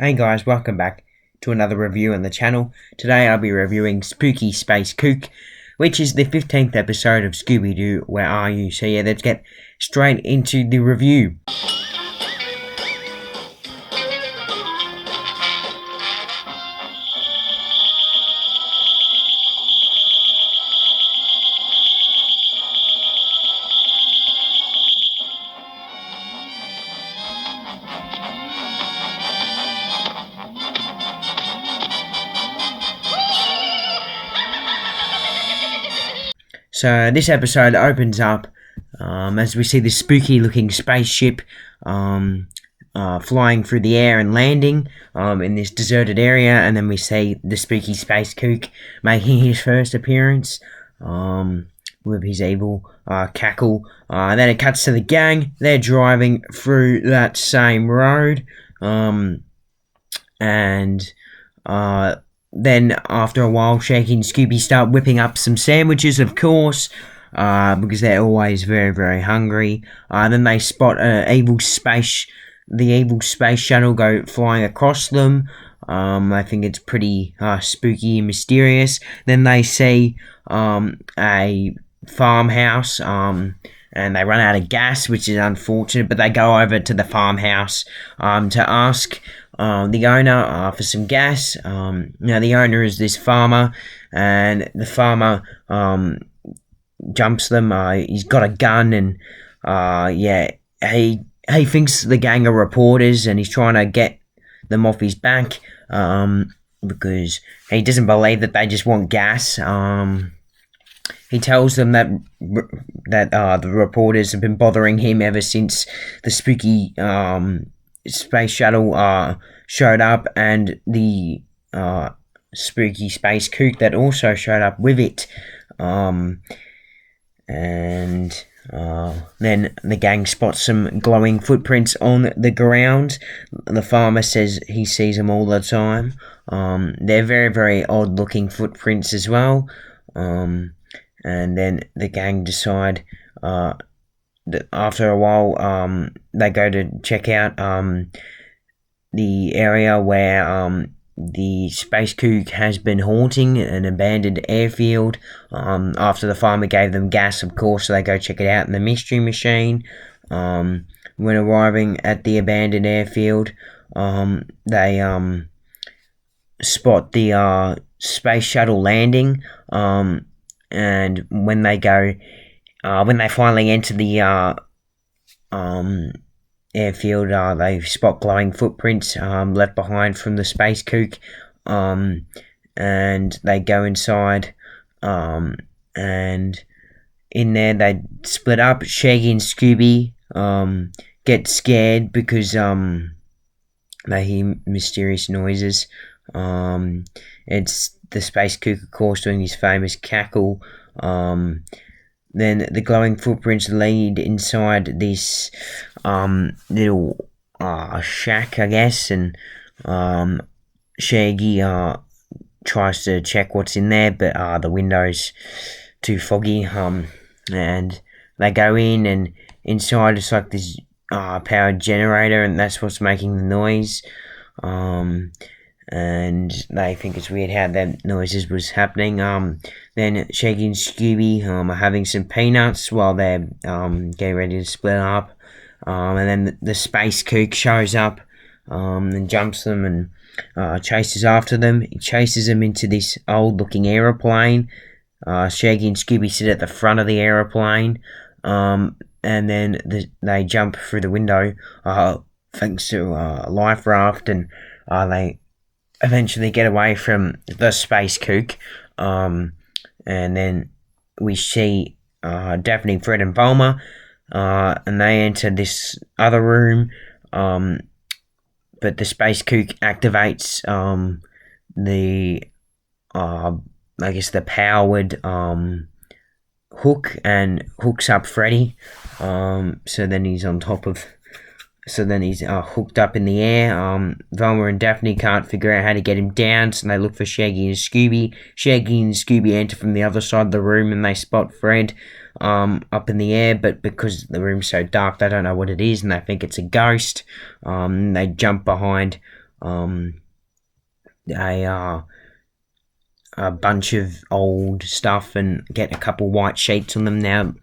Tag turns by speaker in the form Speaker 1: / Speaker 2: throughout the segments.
Speaker 1: Hey guys, welcome back to another review on the channel. Today I'll be reviewing Spooky Space Kook, which is the 15th episode of Scooby-Doo, Where Are You? So yeah, let's get straight into the review. So this episode opens up as we see this spooky looking spaceship flying through the air and landing in this deserted area, and then we see the Spooky Space Kook making his first appearance with his evil cackle. Then it cuts to the gang. They're driving through that same road, and then after a while, Shaggy and Scooby start whipping up some sandwiches, of course, because they're always very, very hungry. Then they spot the evil space shuttle go flying across them. I think it's pretty spooky and mysterious. Then they see a farmhouse, and they run out of gas, which is unfortunate, but they go over to the farmhouse to ask the owner for some gas. Now the owner is this farmer, and the farmer jumps them. He's got a gun, and he thinks the gang are reporters, and he's trying to get them off his back because he doesn't believe that they just want gas. He tells them that the reporters have been bothering him ever since the spooky space shuttle showed up, and the Spooky Space Kook that also showed up with it. Then the gang spots some glowing footprints on the ground. The farmer says he sees them all the time. They're very, very odd looking footprints as well. And then the gang decide after a while, they go to check out the area where the Space Kook has been haunting, an abandoned airfield. After the farmer gave them gas, of course, so they go check it out in the Mystery Machine. When arriving at the abandoned airfield, they spot the space shuttle landing, and when they finally enter the airfield, they spot glowing footprints left behind from the Space Kook, and they go inside, and in there they split up. Shaggy and Scooby get scared because they hear mysterious noises. It's the Space Kook, of course, doing his famous cackle. Then the glowing footprints lead inside this little shack, I guess, and Shaggy tries to check what's in there, but the window's too foggy, and they go in, and inside it's like this powered generator, and that's what's making the noise. And they think it's weird how that noises was happening. Then Shaggy and Scooby are having some peanuts while they're getting ready to split up. And then the Space Kook shows up and jumps them and chases after them. He chases them into this old-looking aeroplane. Shaggy and Scooby sit at the front of the aeroplane, and then they jump through the window thanks to a life raft, and they eventually get away from the Space Kook, and then we see Daphne, Fred, and Velma, and they enter this other room, but the Space Kook activates the powered hook and hooks up Freddy, so then he's on top of. So then he's hooked up in the air. Velma and Daphne can't figure out how to get him down, so they look for Shaggy and Scooby. Shaggy and Scooby enter from the other side of the room, and they spot Fred up in the air, but because the room's so dark, they don't know what it is, and they think it's a ghost. They jump behind a bunch of old stuff and get a couple white sheets on them. Now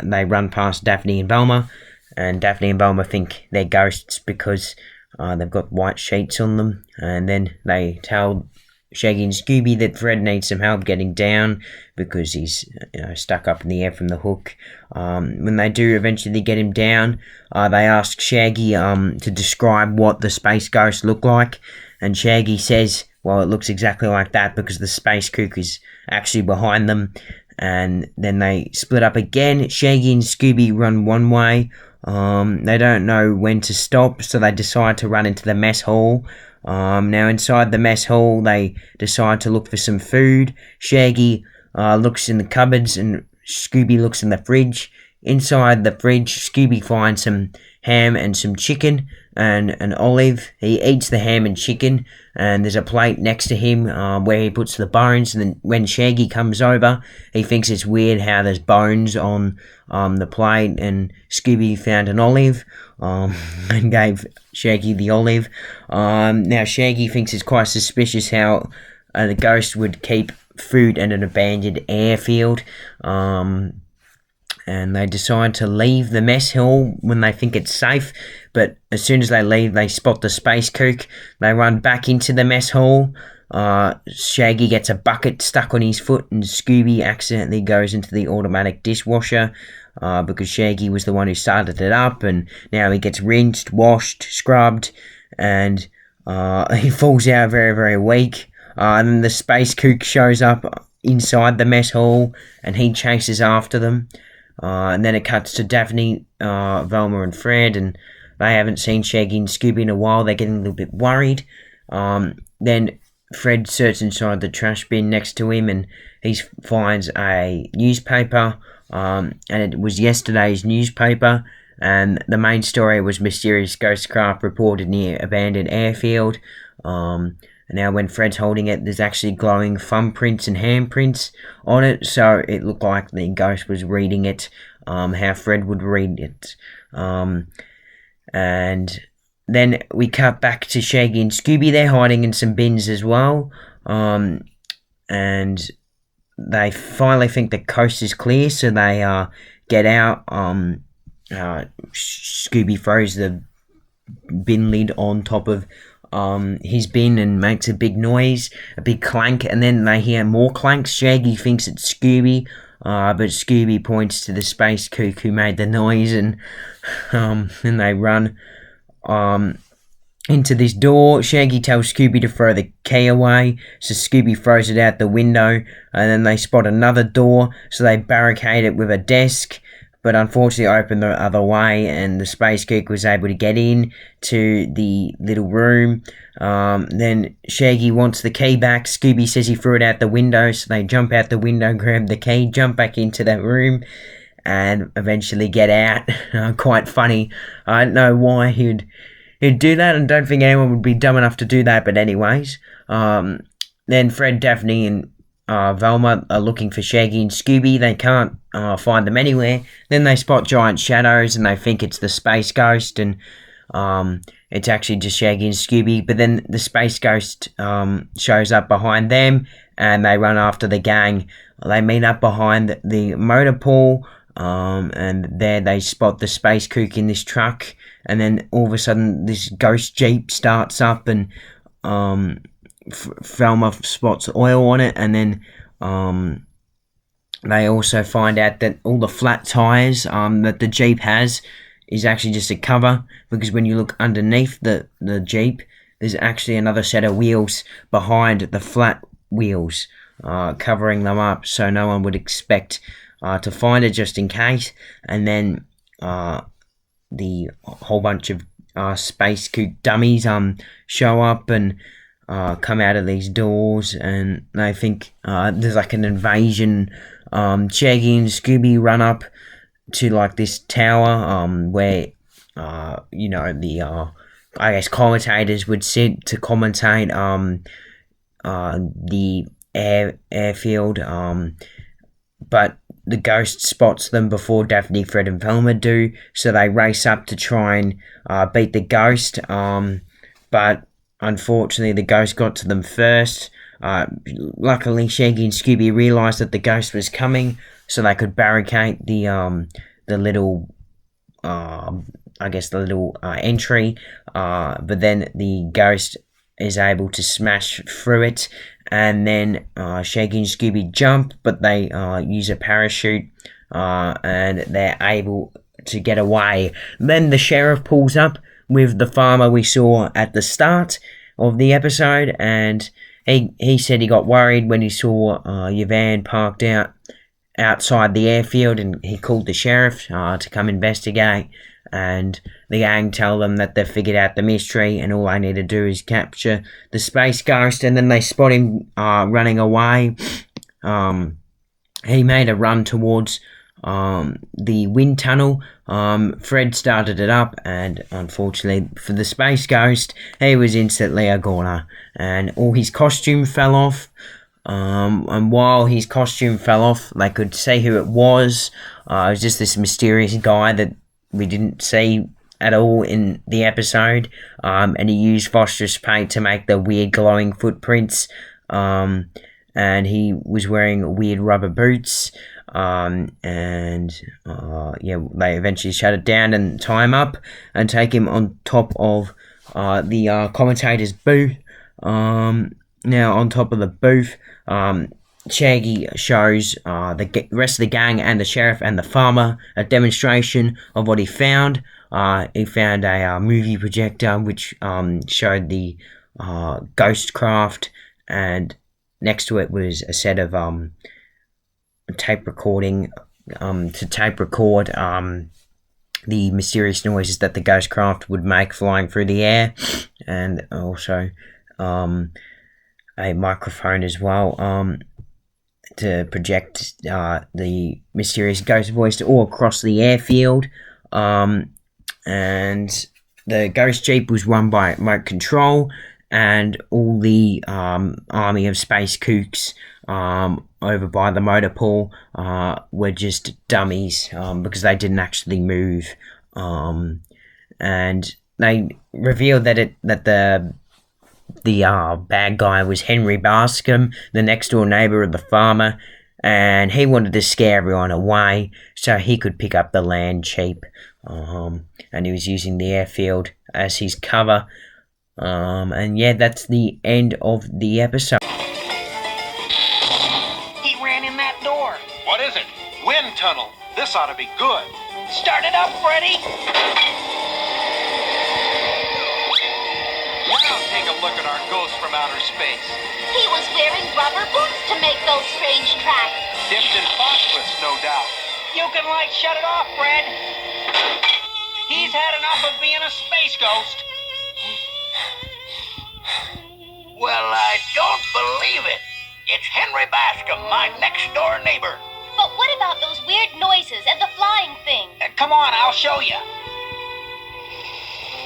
Speaker 1: they run past Daphne and Velma, and Daphne and Velma think they're ghosts because they've got white sheets on them. And then they tell Shaggy and Scooby that Fred needs some help getting down because he's stuck up in the air from the hook. When they do eventually get him down, they ask Shaggy to describe what the space ghost looked like, and Shaggy says, well, it looks exactly like that because the space kook is actually behind them. And then they split up again. Shaggy and Scooby run one way. They don't know when to stop, so they decide to run into the mess hall. Now inside the mess hall, they decide to look for some food. Shaggy looks in the cupboards and Scooby looks in the fridge. Inside the fridge, Scooby finds some ham and some chicken and an olive. He eats the ham and chicken, and there's a plate next to him where he puts the bones. And then when Shaggy comes over, he thinks it's weird how there's bones on the plate, and Scooby found an olive and gave Shaggy the olive. Now Shaggy thinks it's quite suspicious how the ghost would keep food at an abandoned airfield. And they decide to leave the mess hall when they think it's safe, but as soon as they leave, they spot the space kook. They run back into the mess hall. Shaggy gets a bucket stuck on his foot, and Scooby accidentally goes into the automatic dishwasher because Shaggy was the one who started it up, and now he gets rinsed, washed, scrubbed, and he falls out very, very weak. And then the space kook shows up inside the mess hall, and he chases after them. And then it cuts to Daphne, Velma and Fred, and they haven't seen Shaggy and Scooby in a while. They're getting a little bit worried. Then Fred searches inside the trash bin next to him, and he finds a newspaper, and it was yesterday's newspaper, and the main story was mysterious ghost craft reported near abandoned airfield. Now when Fred's holding it, there's actually glowing thumbprints and handprints on it, so it looked like the ghost was reading it, how Fred would read it. And then we cut back to Shaggy and Scooby. They're hiding in some bins as well, and they finally think the coast is clear, so they get out. Scooby throws the bin lid on top of his bin and makes a big noise, a big clank, and then they hear more clanks. Shaggy thinks it's Scooby, but Scooby points to the space kook who made the noise, and they run into this door. Shaggy tells Scooby to throw the key away, so Scooby throws it out the window, and then they spot another door, so they barricade it with a desk, but unfortunately opened the other way, and the space kook was able to get in to the little room. Then Shaggy wants the key back. Scooby says he threw it out the window, so they jump out the window, grab the key, jump back into that room, and eventually get out. Quite funny. I don't know why he'd do that, and don't think anyone would be dumb enough to do that, but anyways. Then Fred, Daphne, and Velma are looking for Shaggy and Scooby. They can't find them anywhere. Then they spot giant shadows, and they think it's the space ghost, and it's actually just Shaggy and Scooby. But then the space ghost shows up behind them, and they run after the gang. They meet up behind the motor pool, and there they spot the space kook in this truck, and then all of a sudden this ghost jeep starts up, and Velma spots oil on it, and then they also find out that all the flat tires that the Jeep has is actually just a cover, because when you look underneath the Jeep, there's actually another set of wheels behind the flat wheels covering them up, so no one would expect to find it, just in case. And then the whole bunch of space kook dummies show up and come out of these doors, and they think there's like an invasion. Shaggy and Scooby run up to like this tower where the I guess commentators would sit to commentate the airfield, but the ghost spots them before Daphne, Fred and Velma do, so they race up to try and beat the ghost, but unfortunately, the ghost got to them first. Luckily, Shaggy and Scooby realised that the ghost was coming, so they could barricade the little the little entry. But then the ghost is able to smash through it, and then Shaggy and Scooby jump, but they use a parachute, and they're able to get away. Then the sheriff pulls up with the farmer we saw at the start of the episode, and he said he got worried when he saw your van parked outside the airfield, and he called the sheriff to come investigate. And the gang tell them that they've figured out the mystery, and all they need to do is capture the space ghost. And then they spot him running away. He made a run towards the wind tunnel. Fred started it up, and unfortunately for the space ghost, he was instantly a goner, and all his costume fell off. And while his costume fell off, they could see who it was. It was just this mysterious guy that we didn't see at all in the episode. And he used phosphorus paint to make the weird glowing footprints. And he was wearing weird rubber boots. They eventually shut it down and tie him up and take him on top of the commentator's booth. Now, on top of the booth, Shaggy shows the rest of the gang and the sheriff and the farmer a demonstration of what he found. He found a movie projector which showed the ghost craft, and next to it was a set of tape recording to tape record the mysterious noises that the ghost craft would make flying through the air, and also a microphone as well to project the mysterious ghost voice all across the airfield. And the ghost jeep was run by remote control, and all the army of space kooks over by the motor pool were just dummies because they didn't actually move. And they revealed that the bad guy was Henry Bascom, the next door neighbour of the farmer, and he wanted to scare everyone away so he could pick up the land cheap. And he was using the airfield as his cover. And yeah, that's the end of the episode.
Speaker 2: He ran in that door.
Speaker 3: What is it? Wind tunnel. This ought to be good.
Speaker 2: Start it up, Freddy.
Speaker 3: Now take a look at our ghost from outer space.
Speaker 4: He was wearing rubber boots to make those strange tracks.
Speaker 3: Dipped in phosphorus, no doubt.
Speaker 2: You can shut it off, Fred. He's had enough of being a space ghost.
Speaker 5: Well, I don't believe it. It's Henry Bascom, my next-door neighbor.
Speaker 4: But what about those weird noises and the flying thing?
Speaker 2: Come on, I'll show you.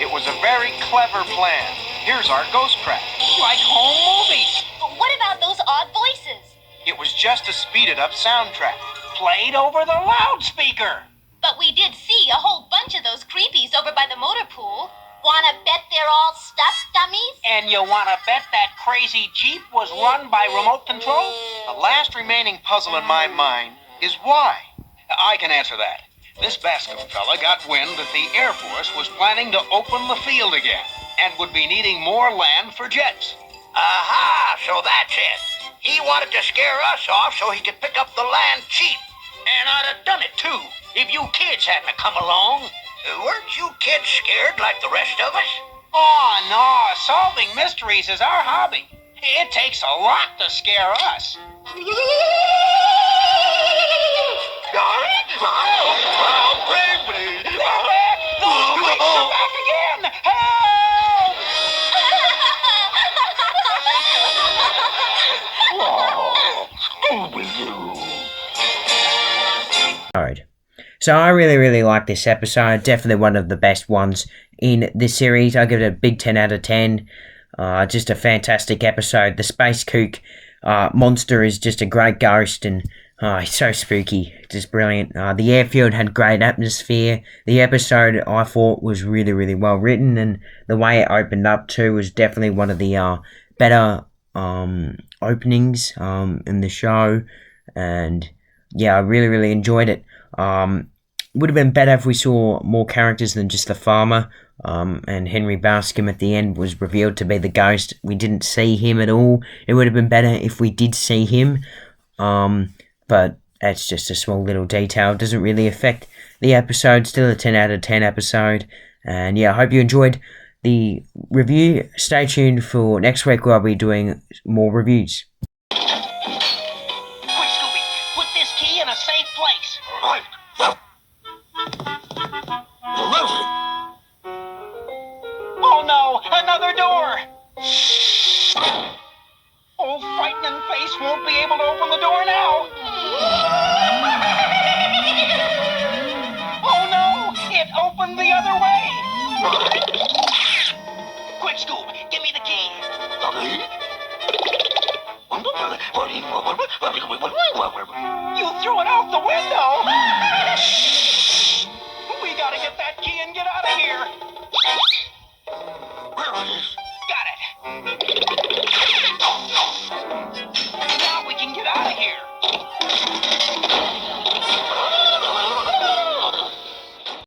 Speaker 3: It was a very clever plan. Here's our ghost craft.
Speaker 2: Like home movies.
Speaker 4: But what about those odd voices?
Speaker 3: It was just a speeded-up soundtrack.
Speaker 2: Played over the loudspeaker.
Speaker 4: But we did see a whole bunch of those creepies over by the motor pool. Wanna bet they're all stuffed dummies?
Speaker 2: And you wanna bet that crazy Jeep was run by remote control?
Speaker 3: The last remaining puzzle in my mind is why.
Speaker 5: I can answer that. This Bascom fella got wind that the Air Force was planning to open the field again and would be needing more land for jets. Aha, so that's it. He wanted to scare us off so he could pick up the land cheap. And I'd have done it too, if you kids hadn't have come along. Weren't you kids scared like the rest of us?
Speaker 2: Oh, no, solving mysteries is our hobby. It takes a lot to scare us.
Speaker 5: Baby!
Speaker 2: Those creeps are back again! Help!
Speaker 1: Alright. So I really like this episode. Definitely one of the best ones in this series. I give it a big 10 out of 10. Just a fantastic episode. The Space Kook monster is just a great ghost, and Oh, it's so spooky. Just brilliant. The airfield had great atmosphere. The episode I thought was really, really well written, and the way it opened up too was definitely one of the better openings in the show. And yeah, I really, really enjoyed it. Would have been better if we saw more characters than just the farmer. And Henry Bascom at the end was revealed to be the ghost. We didn't see him at all. It would have been better if we did see him. But that's just a small little detail. It doesn't really affect the episode. Still a 10 out of 10 episode. And yeah, I hope you enjoyed the review. Stay tuned for next week where I'll be doing more reviews.
Speaker 2: Quick, Scooby, put this key in a safe place.
Speaker 5: Right.
Speaker 2: Oh no, another door! Old frightening face won't be able to open the door now. Oh no, it opened the other way. Quick, Scoob, give me the key. You threw it out the window.